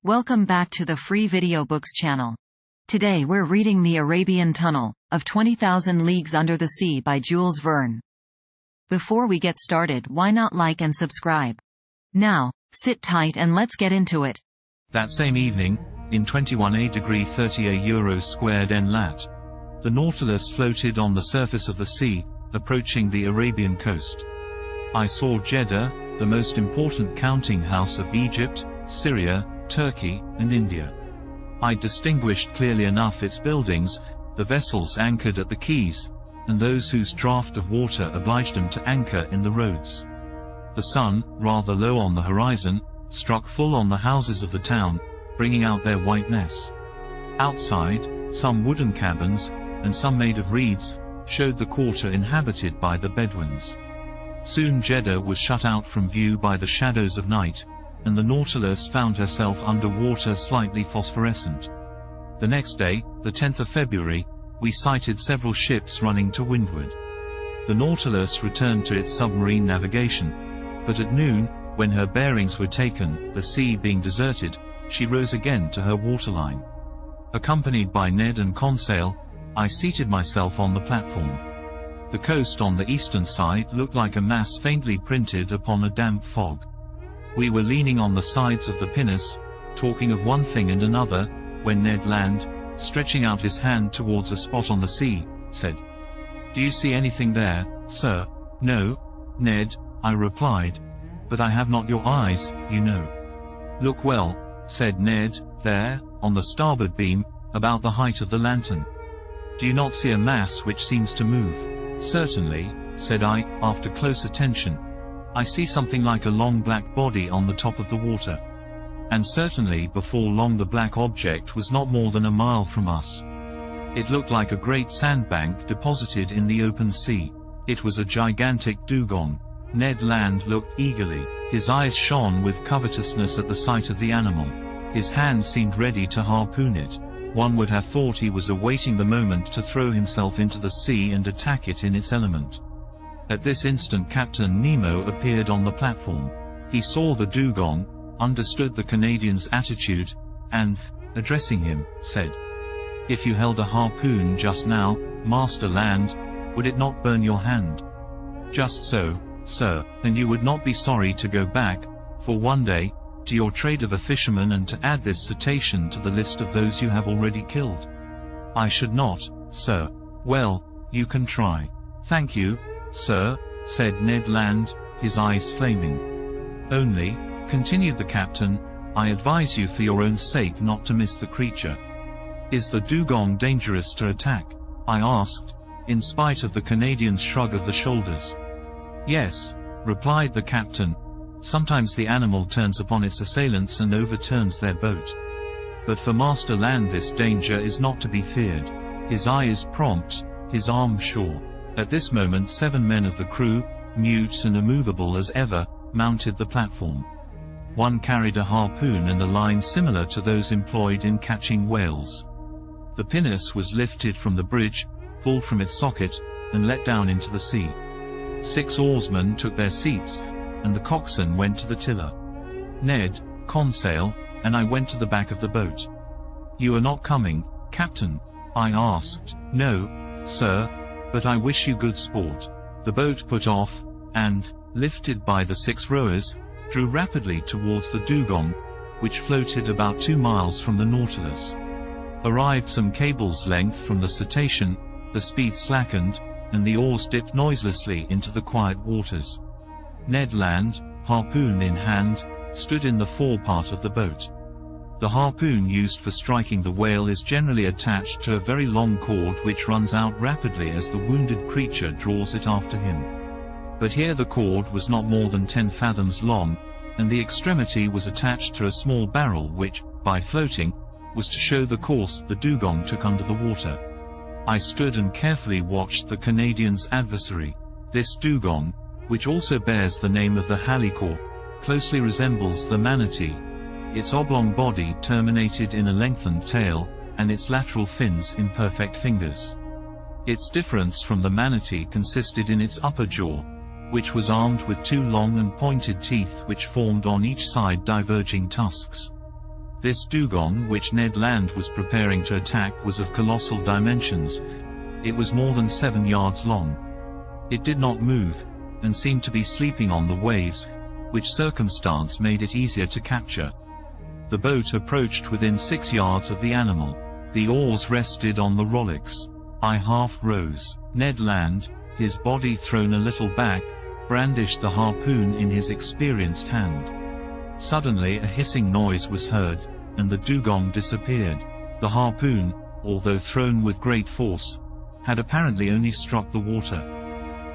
Welcome back to the Free Video Books channel. Today we're reading The Arabian Tunnel, of 20,000 Leagues Under the Sea by Jules Verne. Before we get started, why not like and subscribe? Now, sit tight and let's get into it. That same evening, in 21°30 euros squared N lat, the Nautilus floated on the surface of the sea, approaching the Arabian coast. I saw Jeddah, the most important counting house of Egypt, Syria, Turkey, and India. I distinguished clearly enough its buildings, the vessels anchored at the quays, and those whose draught of water obliged them to anchor in the roads. The sun, rather low on the horizon, struck full on the houses of the town, bringing out their whiteness. Outside, some wooden cabins, and some made of reeds, showed the quarter inhabited by the Bedouins. Soon Jeddah was shut out from view by the shadows of night, and the Nautilus found herself under water slightly phosphorescent. The next day, the 10th of February, we sighted several ships running to windward. The Nautilus returned to its submarine navigation, but at noon, when her bearings were taken, the sea being deserted, she rose again to her waterline. Accompanied by Ned and Conseil, I seated myself on the platform. The coast on the eastern side looked like a mass faintly printed upon a damp fog. We were leaning on the sides of the pinnace, talking of one thing and another, when Ned Land, stretching out his hand towards a spot on the sea, said, "Do you see anything there, sir?" "No, Ned," I replied, "but I have not your eyes, you know." "Look well," said Ned, "there, on the starboard beam, about the height of the lantern. Do you not see a mass which seems to move?" "Certainly," said I, after close attention. "I see something like a long black body on the top of the water." And certainly before long the black object was not more than a mile from us. It looked like a great sandbank deposited in the open sea. It was a gigantic dugong. Ned Land looked eagerly. His eyes shone with covetousness at the sight of the animal. His hand seemed ready to harpoon it. One would have thought he was awaiting the moment to throw himself into the sea and attack it in its element. At this instant Captain Nemo appeared on the platform. He saw the dugong, understood the Canadian's attitude, and, addressing him, said, "If you held a harpoon just now, Master Land, would it not burn your hand?" "Just so, sir, and you would not be sorry to go back, for one day, to your trade of a fisherman and to add this cetacean to the list of those you have already killed?" "I should not, sir." "Well, you can try." "Thank you, sir," said Ned Land, his eyes flaming. "Only," continued the captain, "I advise you for your own sake not to miss the creature." "Is the dugong dangerous to attack?" I asked, in spite of the Canadian's shrug of the shoulders. "Yes," replied the captain. "Sometimes the animal turns upon its assailants and overturns their boat. But for Master Land this danger is not to be feared. His eye is prompt, his arm sure." At this moment 7 men of the crew, mute and immovable as ever, mounted the platform. One carried a harpoon and a line similar to those employed in catching whales. The pinnace was lifted from the bridge, pulled from its socket, and let down into the sea. 6 oarsmen took their seats, and the coxswain went to the tiller. Ned, Conseil, and I went to the back of the boat. "You are not coming, Captain?" I asked. "No, sir, but I wish you good sport." The boat put off, and, lifted by the 6 rowers, drew rapidly towards the dugong, which floated about 2 miles from the Nautilus. Arrived some cable's length from the cetacean, the speed slackened, and the oars dipped noiselessly into the quiet waters. Ned Land, harpoon in hand, stood in the forepart of the boat. The harpoon used for striking the whale is generally attached to a very long cord which runs out rapidly as the wounded creature draws it after him. But here the cord was not more than 10 fathoms long, and the extremity was attached to a small barrel which, by floating, was to show the course the dugong took under the water. I stood and carefully watched the Canadian's adversary. This dugong, which also bears the name of the halicore, closely resembles the manatee. Its oblong body terminated in a lengthened tail, and its lateral fins in perfect fingers. Its difference from the manatee consisted in its upper jaw, which was armed with 2 long and pointed teeth which formed on each side diverging tusks. This dugong which Ned Land was preparing to attack was of colossal dimensions. It was more than 7 yards long. It did not move, and seemed to be sleeping on the waves, which circumstance made it easier to capture. The boat approached within 6 yards of the animal. The oars rested on the rowlocks. I half rose. Ned Land, his body thrown a little back, brandished the harpoon in his experienced hand. Suddenly a hissing noise was heard, and the dugong disappeared. The harpoon, although thrown with great force, had apparently only struck the water.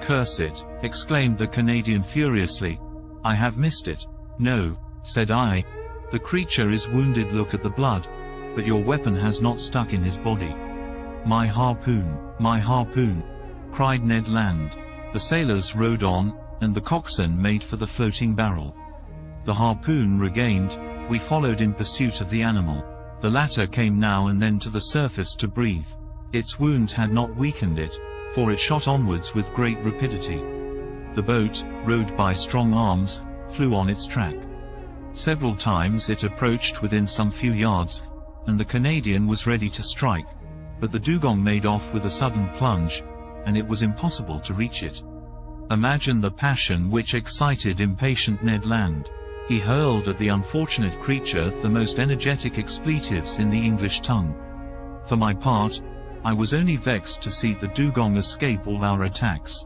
"Curse it!" exclaimed the Canadian furiously. "I have missed it." "No," said I. "The creature is wounded. Look at the blood. But your weapon has not stuck in his body." "My harpoon! My harpoon!" cried Ned Land. The sailors rowed on, and the coxswain made for the floating barrel. The harpoon regained, we followed in pursuit of the animal. The latter came now and then to the surface to breathe. Its wound had not weakened it, for it shot onwards with great rapidity. The boat, rowed by strong arms, flew on its track. Several times it approached within some few yards, and the Canadian was ready to strike, but the dugong made off with a sudden plunge, and it was impossible to reach it. Imagine the passion which excited impatient Ned Land. He hurled at the unfortunate creature the most energetic expletives in the English tongue. For my part, I was only vexed to see the dugong escape all our attacks.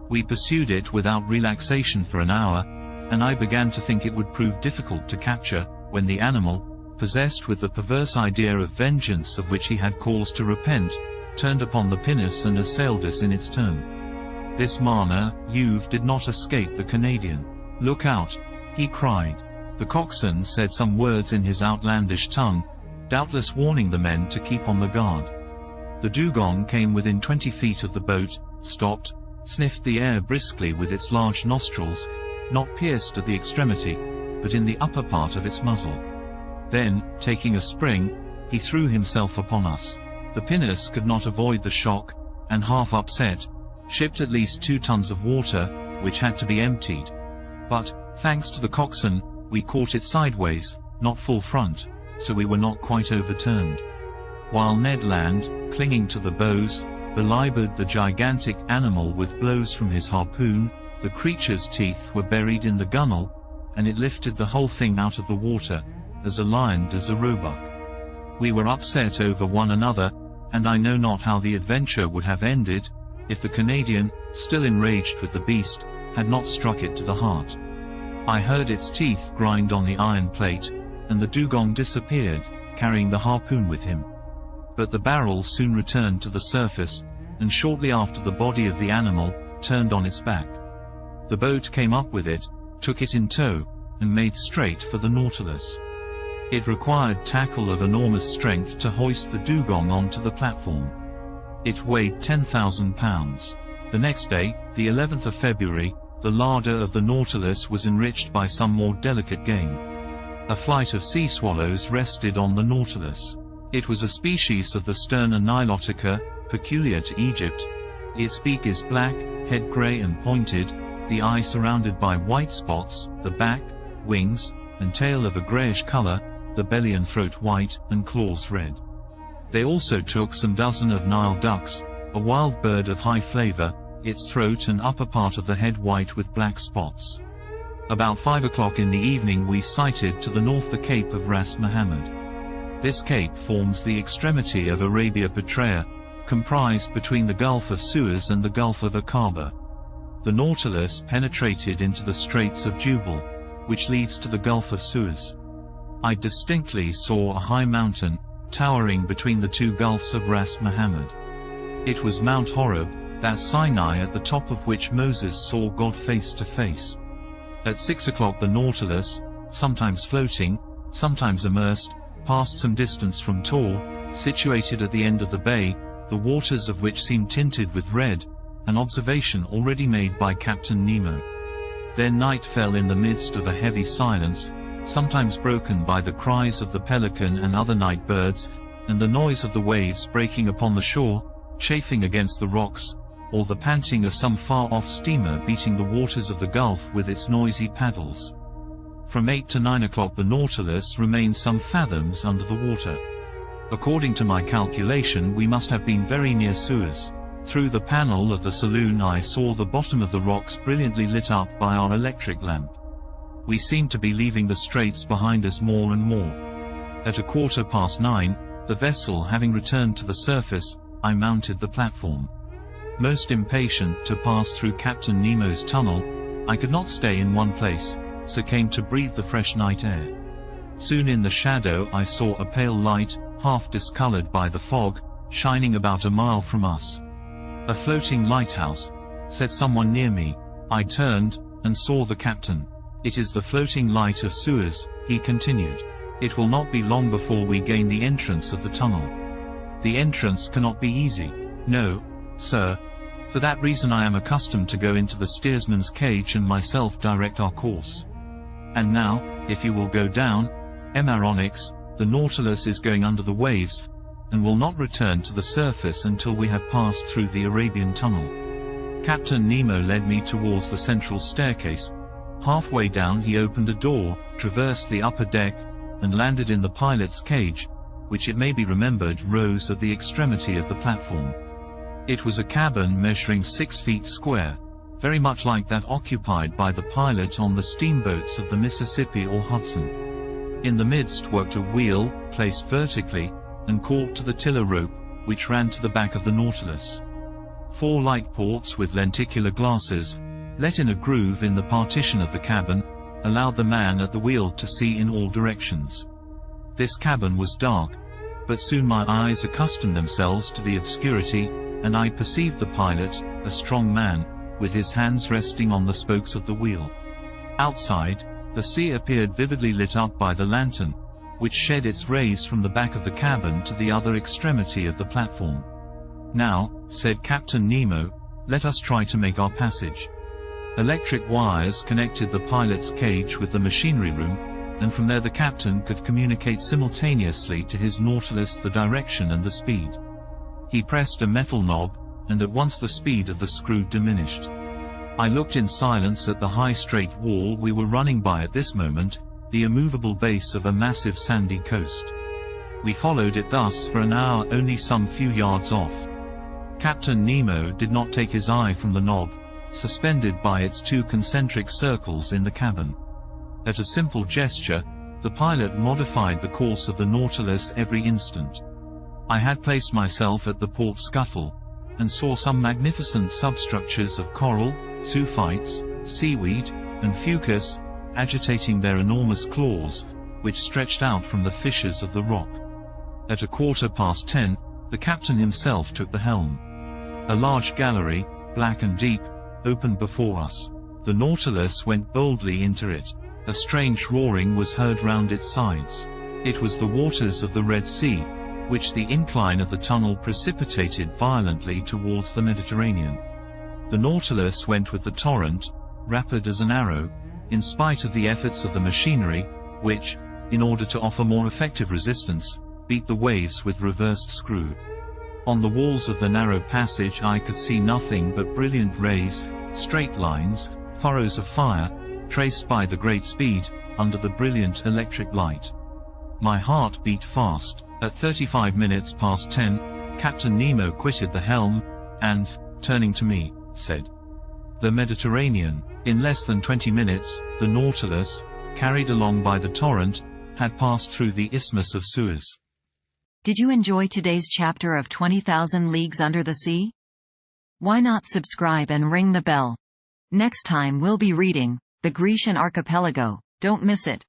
We pursued it without relaxation for an hour, and I began to think it would prove difficult to capture, when the animal, possessed with the perverse idea of vengeance of which he had cause to repent, turned upon the pinnace and assailed us in its turn. This manner, You've did not escape the Canadian. "Look out!" he cried. The coxswain said some words in his outlandish tongue, doubtless warning the men to keep on the guard. The dugong came within 20 feet of the boat, stopped, sniffed the air briskly with its large nostrils, not pierced at the extremity, but in the upper part of its muzzle. Then, taking a spring, he threw himself upon us. The pinnace could not avoid the shock, and half upset, shipped at least 2 tons of water, which had to be emptied. But, thanks to the coxswain, we caught it sideways, not full front, so we were not quite overturned. While Ned Land, clinging to the bows, belabored the gigantic animal with blows from his harpoon, the creature's teeth were buried in the gunwale, and it lifted the whole thing out of the water, as a lion does a roebuck. We were upset over one another, and I know not how the adventure would have ended, if the Canadian, still enraged with the beast, had not struck it to the heart. I heard its teeth grind on the iron plate, and the dugong disappeared, carrying the harpoon with him. But the barrel soon returned to the surface, and shortly after the body of the animal turned on its back. The boat came up with it, took it in tow, and made straight for the Nautilus. It required tackle of enormous strength to hoist the dugong onto the platform. It weighed 10,000 pounds. The next day, the 11th of February, the larder of the Nautilus was enriched by some more delicate game. A flight of sea swallows rested on the Nautilus. It was a species of the Sterna nilotica, peculiar to Egypt. Its beak is black, head grey and pointed, the eye surrounded by white spots, the back, wings, and tail of a greyish colour, the belly and throat white, and claws red. They also took some dozen of Nile ducks, a wild bird of high flavour, its throat and upper part of the head white with black spots. About 5 o'clock in the evening we sighted to the north the Cape of Ras Mohammed. This cape forms the extremity of Arabia Petraea, comprised between the Gulf of Suez and the Gulf of Aqaba. The Nautilus penetrated into the Straits of Jubal, which leads to the Gulf of Suez. I distinctly saw a high mountain, towering between the 2 gulfs of Ras Mohammed. It was Mount Horeb, that Sinai at the top of which Moses saw God face to face. At 6 o'clock the Nautilus, sometimes floating, sometimes immersed, passed some distance from Tor, situated at the end of the bay, the waters of which seemed tinted with red, an observation already made by Captain Nemo. Then night fell in the midst of a heavy silence, sometimes broken by the cries of the pelican and other night birds, and the noise of the waves breaking upon the shore, chafing against the rocks, or the panting of some far-off steamer beating the waters of the Gulf with its noisy paddles. From 8 to 9 o'clock the Nautilus remained some fathoms under the water. According to my calculation we must have been very near Suez. Through the panel of the saloon I saw the bottom of the rocks brilliantly lit up by our electric lamp. We seemed to be leaving the straits behind us more and more. At 9:15, the vessel having returned to the surface, I mounted the platform. Most impatient to pass through Captain Nemo's tunnel, I could not stay in one place, so came to breathe the fresh night air. Soon in the shadow I saw a pale light, half discolored by the fog, shining about a mile from us. "A floating lighthouse," said someone near me. I turned, and saw the captain. "It is the floating light of Suez," he continued. "It will not be long before we gain the entrance of the tunnel. The entrance cannot be easy." "No, sir. For that reason I am accustomed to go into the steersman's cage and myself direct our course. And now, if you will go down, Aronnax, the Nautilus is going under the waves, and will not return to the surface until we have passed through the Arabian Tunnel." Captain Nemo led me towards the central staircase. Halfway down he opened a door, traversed the upper deck, and landed in the pilot's cage, which it may be remembered rose at the extremity of the platform. It was a cabin measuring 6 feet square, very much like that occupied by the pilot on the steamboats of the Mississippi or Hudson. In the midst worked a wheel, placed vertically, and caught to the tiller rope, which ran to the back of the Nautilus. 4 light ports with lenticular glasses, let in a groove in the partition of the cabin, allowed the man at the wheel to see in all directions. This cabin was dark, but soon my eyes accustomed themselves to the obscurity, and I perceived the pilot, a strong man, with his hands resting on the spokes of the wheel. Outside, the sea appeared vividly lit up by the lantern, which shed its rays from the back of the cabin to the other extremity of the platform. "Now," said Captain Nemo, "let us try to make our passage." Electric wires connected the pilot's cage with the machinery room, and from there the captain could communicate simultaneously to his Nautilus the direction and the speed. He pressed a metal knob, and at once the speed of the screw diminished. I looked in silence at the high straight wall we were running by at this moment, the immovable base of a massive sandy coast. We followed it thus for an hour only some few yards off. Captain Nemo did not take his eye from the knob, suspended by its 2 concentric circles in the cabin. At a simple gesture, the pilot modified the course of the Nautilus every instant. I had placed myself at the port scuttle, and saw some magnificent substructures of coral, zoophytes, seaweed, and fucus, agitating their enormous claws, which stretched out from the fissures of the rock. At 10:15, the captain himself took the helm. A large gallery, black and deep, opened before us. The Nautilus went boldly into it. A strange roaring was heard round its sides. It was the waters of the Red Sea, which the incline of the tunnel precipitated violently towards the Mediterranean. The Nautilus went with the torrent, rapid as an arrow, in spite of the efforts of the machinery, which, in order to offer more effective resistance, beat the waves with reversed screw. On the walls of the narrow passage I could see nothing but brilliant rays, straight lines, furrows of fire, traced by the great speed, under the brilliant electric light. My heart beat fast. At 10:35, Captain Nemo quitted the helm, and, turning to me, said, "The Mediterranean." In less than 20 minutes, the Nautilus, carried along by the torrent, had passed through the Isthmus of Suez. Did you enjoy today's chapter of 20,000 Leagues Under the Sea? Why not subscribe and ring the bell? Next time we'll be reading The Grecian Archipelago. Don't miss it.